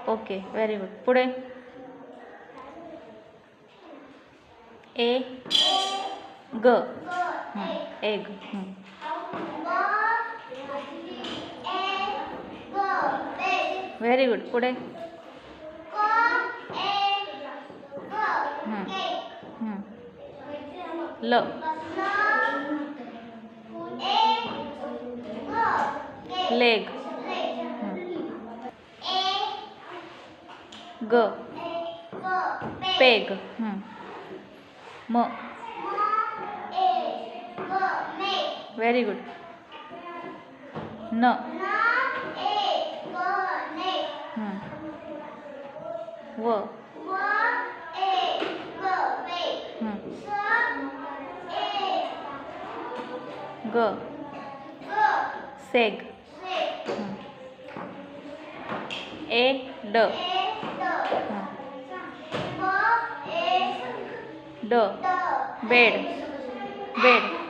Okay, very good. पुढे ए ग. Egg. Very good. पुढे ल. लेग. ग. पेग. म. Very good. न. व. ग. सेग. ए ड. ड. बेड. बेड.